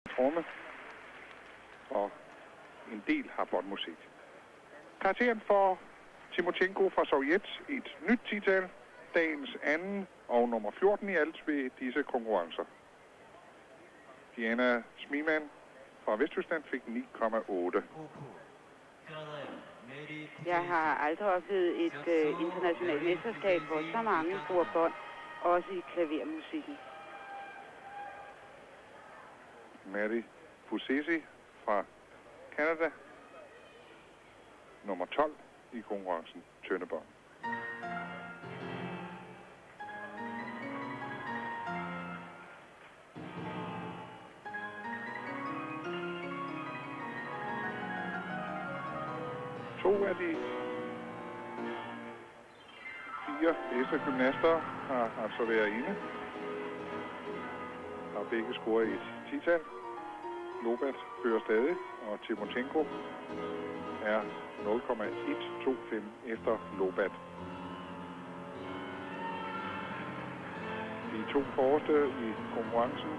tromme og en del harpotmusik. Karakteren for Timochenko fra Sovjet, et nyt 10-tal, dagens anden og nummer 14 i alt ved disse konkurrencer. Diana Smiman fra Vesttyskland fik 9,8. Jeg har aldrig oplevet et internationalt mesterskab, hvor så mange bruger bånd, også i klavermusikken. Mary Pusesi fra Canada, nummer 12 i konkurrencen tøndebånd. To af de 4 bedste gymnaster har altså været inde. Har begge scoret i et 10-tal. Lobat fører stadig, og Timochenko er 0,125 efter Lobat. De to forreste i konkurrencen,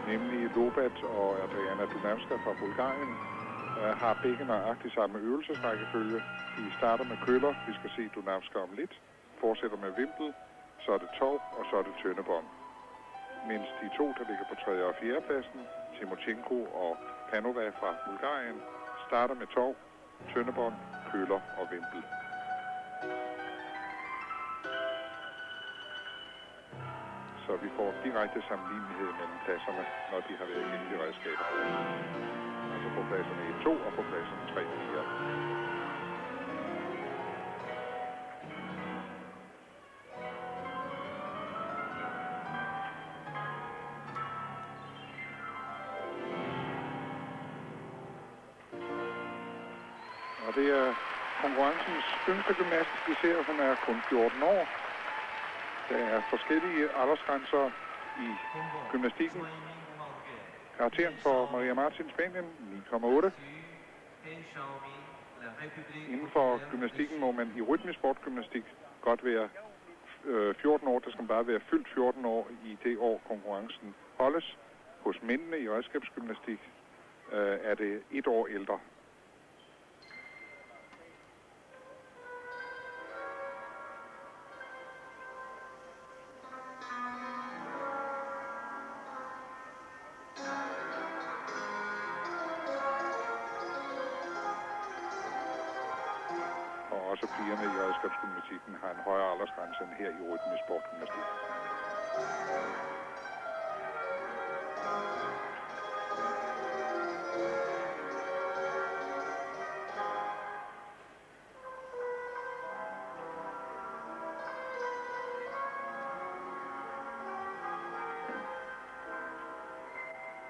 nemlig Lobat og Adriana Dunavska fra Bulgarien, har begge nøjagtigt samme øvelsesrækkefølge. De starter med køller, vi skal se Dunavska om lidt, fortsætter med vimpel, så er det tov, og så er det tøndebånd. Mens de to, der ligger på 3. og 4. pladsen, Timochenko og Panova fra Bulgarien, starter med tov, tøndebånd, køller og vimpel. Så vi får direkte sammenlignelighed mellem pladserne, når de har været igennem de redskaber. Altså på pladserne 1, 2 og på pladserne 3 og 4. Og det er konkurrencens yngste gymnast. Vi ser, hun er kun 14 år. Der er forskellige aldersgrænser i gymnastikken. Karakteren for Maria Martin, Spanien, 9,8. Inden for gymnastikken må man i rytmisk sportgymnastik godt være 14 år. Der skal man bare være fyldt 14 år i det år, konkurrencen holdes. Hos mændene i redskabsgymnastik er det 1 år ældre. Også pigerne i redskabsgymnastikken har en højere aldersgrænse end her i rytmisk sportgymnastik.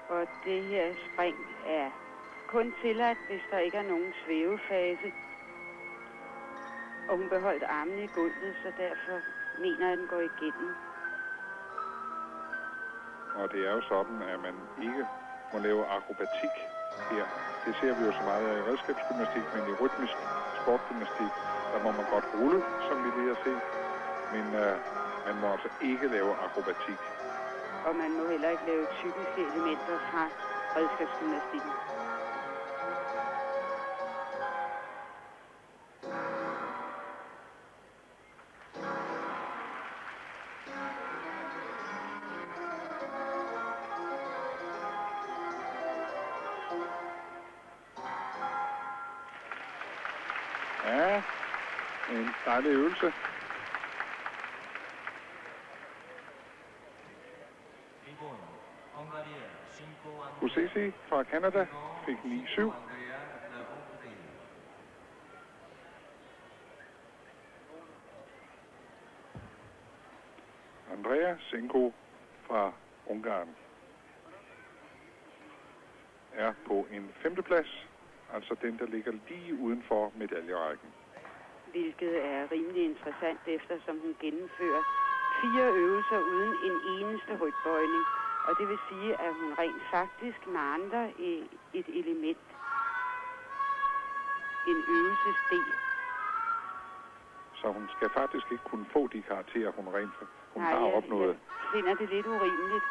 Og det her spring er kun tilladt, hvis der ikke er nogen svævefase. Og hun beholdt armene i gulvet, så derfor mener jeg, at den går igennem. Og det er jo sådan, at man ikke må lave akrobatik her. Det ser vi jo så meget af i redskabsgymnastik, men i rytmisk sportgymnastik, der må man godt rulle, som vi lige har set. Men man må altså ikke lave akrobatik. Og man må heller ikke lave typiske elementer fra redskabsgymnastikken. Ja, en dejlig øvelse. Pusesi fra Canada fik 9,7. Andrea Senko fra Ungarn er på en 5. plads. Altså den, der ligger lige uden for medaljerækken. Hvilket er rimelig interessant, eftersom hun gennemfører 4 øvelser uden en eneste rygbøjning. Og det vil sige, at hun rent faktisk mangler et element. En øvelsesdel. Så hun skal faktisk ikke kunne få de karakterer, hun har opnået. Jeg finder det lidt urimeligt.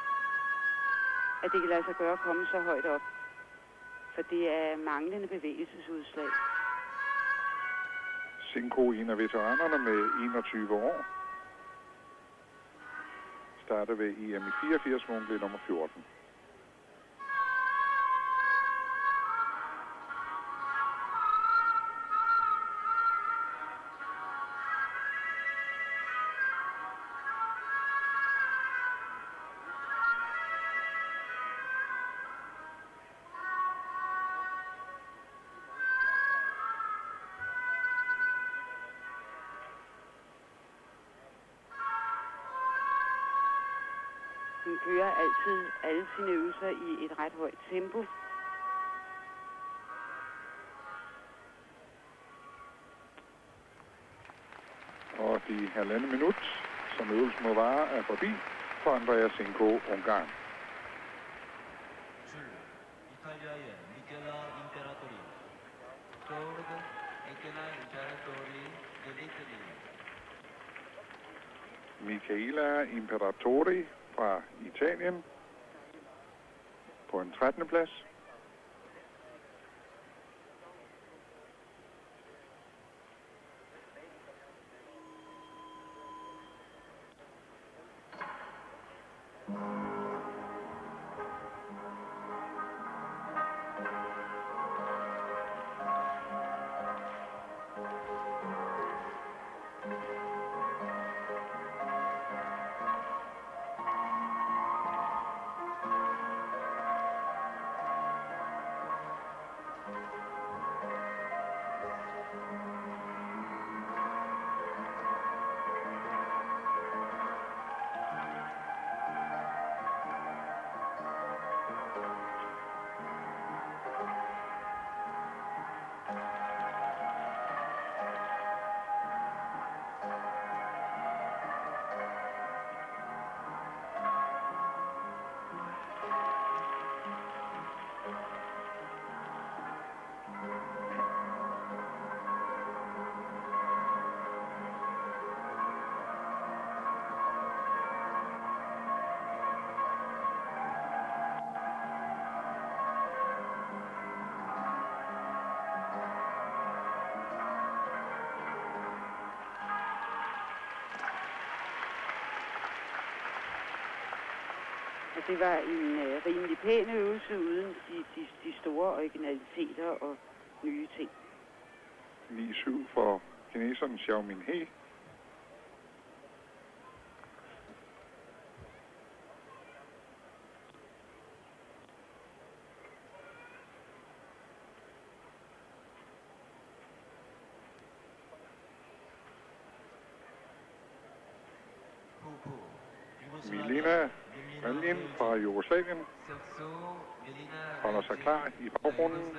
at det kan lade sig gøre at komme så højt op. For det er manglende bevægelsesudslag. Cinco, en af veteranerne med 21 år. Starter ved EM i 84, hvor hun blev nummer 14. Hun kører altid alle sine øvelser i et ret højt tempo. Og de 1,5 minut, som øvelsen må vare, er forbi for Andrea Cinco, Ungarn. Michaela Imperatori fra Italien på en 13. plads. Det var en rimelig pæn øvelse uden de store originaliteter og nye ting. 9-7 for kineseren Xiao Minhe. Milena Malin fra Jugoslavien holder sig klar i baggrunden.